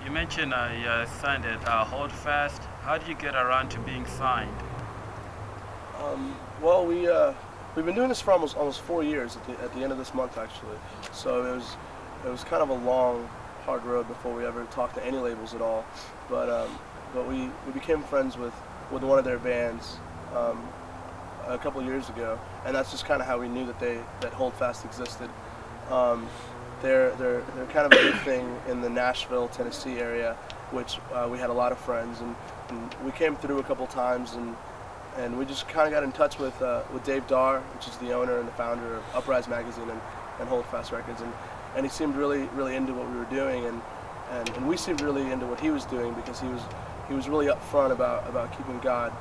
You mentioned you signed at Holdfast. How did you get around to being signed? Well, we've been doing this for almost 4 years at the end of this month actually. So it was kind of a long, hard road before we ever talked to any labels at all. But we became friends with one of their bands a couple of years ago, and that's just kind of how we knew that Holdfast existed. They're kind of a big thing in the Nashville, Tennessee area, which we had a lot of friends, and we came through a couple times, and we just kind of got in touch with Dave Darr, which is the owner and the founder of Uprise Magazine and Holdfast Records, and he seemed really into what we were doing, and we seemed really into what he was doing, because he was really upfront about keeping God,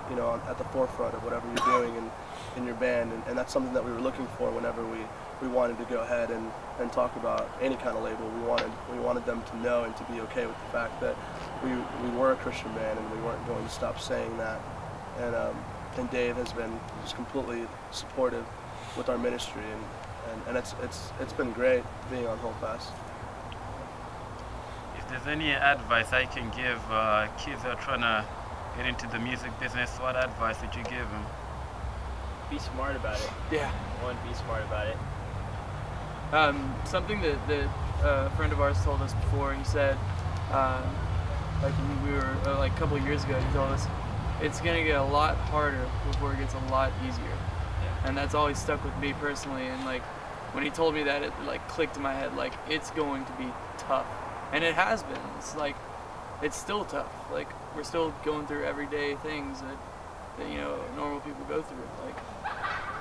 at the forefront of whatever you're doing in your band, and that's something that we were looking for whenever we wanted to go ahead and talk about any kind of label. We wanted them to know and to be okay with the fact that we were a Christian band, and we weren't going to stop saying that. And Dave has been just completely supportive with our ministry, and it's been great being on Holdfast. If there's any advice I can give kids that are trying to get into the music business, what advice would you give them? Be smart about it. Yeah. Be smart about it. Something that a friend of ours told us before. He said, like when we were like a couple of years ago, he told us it's gonna get a lot harder before it gets a lot easier. Yeah. And that's always stuck with me personally. And like when he told me that, it like clicked in my head. Like it's going to be tough, and it has been. It's like it's still tough. Like we're still going through everyday things that normal people go through. Like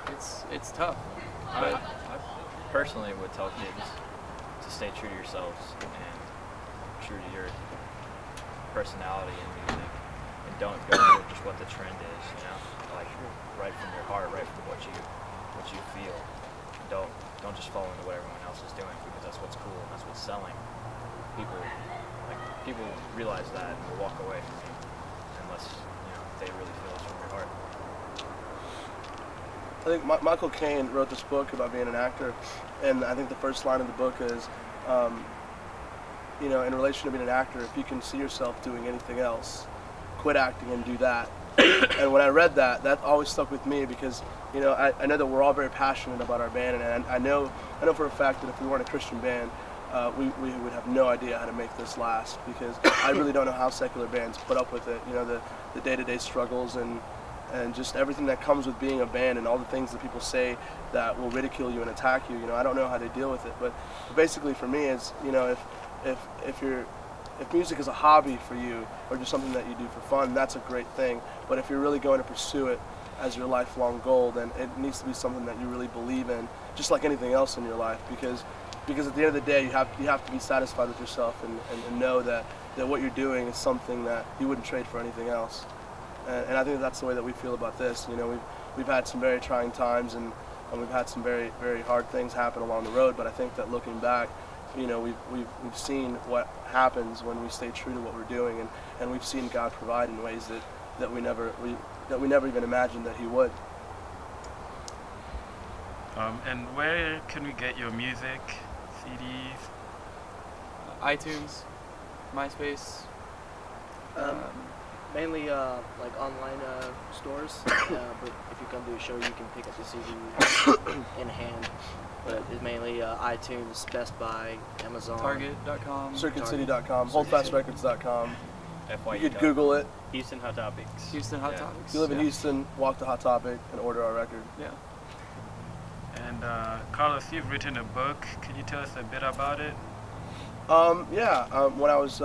it's tough. But I personally would tell kids to stay true to yourselves and true to your personality and music, and don't go with just what the trend is. Like right from your heart, right from what you feel. Don't just follow into what everyone else is doing because that's what's cool and that's what's selling. People realize that and will walk away from you unless they really feel it's from your heart. I think Michael Caine wrote this book about being an actor, and I think the first line of the book is, in relation to being an actor, if you can see yourself doing anything else, quit acting and do that. And when I read that always stuck with me because, I know that we're all very passionate about our band, and I know for a fact that if we weren't a Christian band, we would have no idea how to make this last, because I really don't know how secular bands put up with it. The day-to-day struggles and just everything that comes with being a band, and all the things that people say that will ridicule you and attack you. I don't know how they deal with it, but basically for me is, if music is a hobby for you or just something that you do for fun, that's a great thing. But if you're really going to pursue it as your lifelong goal, then it needs to be something that you really believe in, just like anything else in your life, because at the end of the day, you have to be satisfied with yourself and know that what you're doing is something that you wouldn't trade for anything else. And I think that's the way that we feel about this. We've had some very trying times, and we've had some very, very hard things happen along the road. But I think that looking back, we've seen what happens when we stay true to what we're doing, and we've seen God provide in ways that we never even imagined that He would. And where can we get your music, CDs? iTunes, MySpace. Mainly like online stores, but if you come to a show, you can pick up the CD in hand. But it's mainly iTunes, Best Buy, Amazon, Target.com, CircuitCity.com, HoldFastRecords.com. You could Google it. Houston Hot Topics. Houston Hot Topics. If you live in Houston, walk to Hot Topic and order our record. Yeah. And Carlos, you've written a book. Can you tell us a bit about it? When I was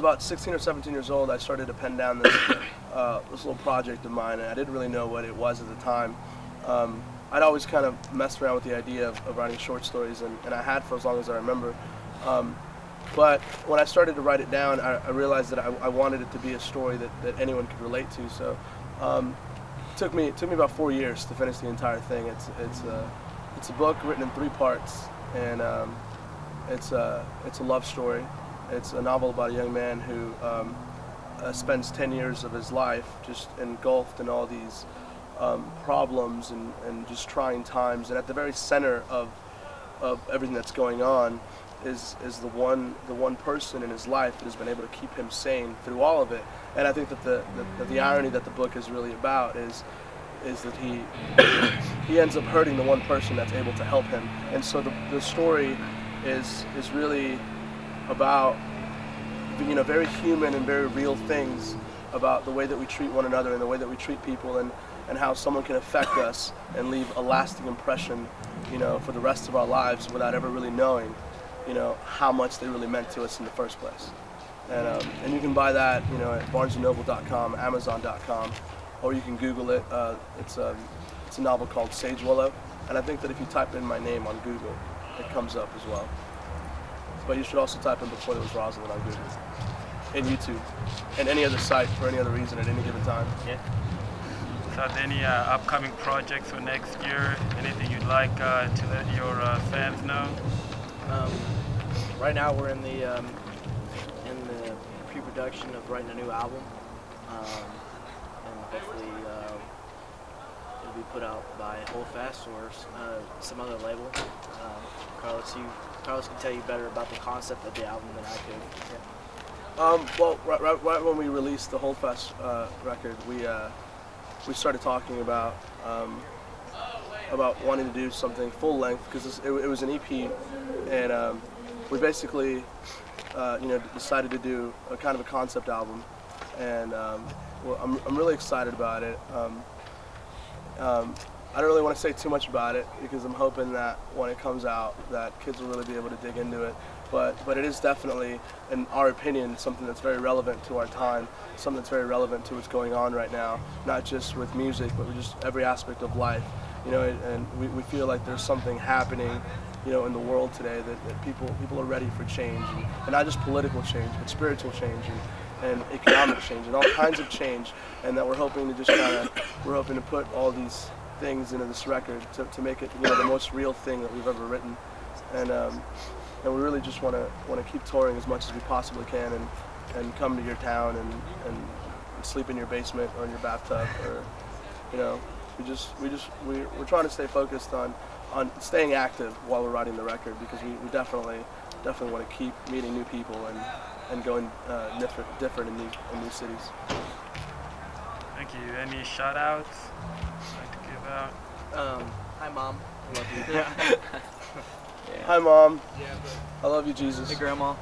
about 16 or 17 years old, I started to pen down this little project of mine, and I didn't really know what it was at the time. I'd always kind of messed around with the idea of writing short stories, and I had for as long as I remember. But when I started to write it down, I realized that I wanted it to be a story that anyone could relate to. So it took me about 4 years to finish the entire thing. It's a book written in 3 parts, and it's a love story. It's a novel about a young man who spends 10 years of his life just engulfed in all these problems and just trying times. And at the very center of everything that's going on is the one person in his life that has been able to keep him sane through all of it. And I think that the irony that the book is really about is that he ends up hurting the one person that's able to help him. And so the story is really about, you know, very human and very real things about the way that we treat one another and the way that we treat people, and how someone can affect us and leave a lasting impression, you know, for the rest of our lives without ever really knowing, you know, how much they really meant to us in the first place. And you can buy that, you know, at barnesandnoble.com, amazon.com, or you can Google it. It's a novel called Sage Willow, and I think that if you type in my name on Google, it comes up as well. But you should also type in Before There Was Rosalyn on Google, and YouTube, and any other site for any other reason at any given time. Yeah. So are there any upcoming projects for next year? Anything you'd like to let your fans know? Right now we're in the pre-production of writing a new album, and hopefully it'll be put out by Holdfast or some other label. Carlos can tell you better about the concept of the album than I could. Yeah. Well, right when we released the Holdfast record, we started talking about wanting to do something full length, because it was an EP, and we basically you know, decided to do a kind of a concept album, and well, I'm really excited about it. I don't really want to say too much about it because I'm hoping that when it comes out that kids will really be able to dig into it. But it is definitely, in our opinion, something that's very relevant to our time, something that's very relevant to what's going on right now, not just with music, but with just every aspect of life. You know, and we feel like there's something happening, you know, in the world today that people are ready for change, and not just political change, but spiritual change and economic change and all kinds of change, and that we're hoping to put all these things into this record to make it, you know, the most real thing that we've ever written, and we really just want to keep touring as much as we possibly can, and come to your town and sleep in your basement or in your bathtub, or, you know, we're trying to stay focused on staying active while we're writing the record, because we definitely want to keep meeting new people and going different in new cities. Thank you. Any shout outs you'd like to give out? Hi, Mom. I love you. Yeah. Hi, Mom. I love you, Jesus. Hey, Grandma.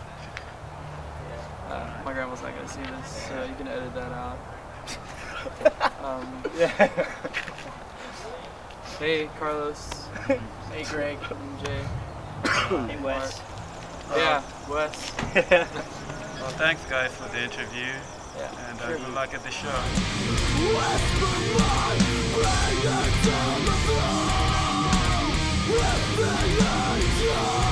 My grandma's not gonna see this, so you can edit that out. Hey, Carlos. Hey, Greg. I'm Jay. Hey, Wes. Yeah, Wes. Well, thanks guys for the interview, Yeah. and Sure. good luck at the show. With the angel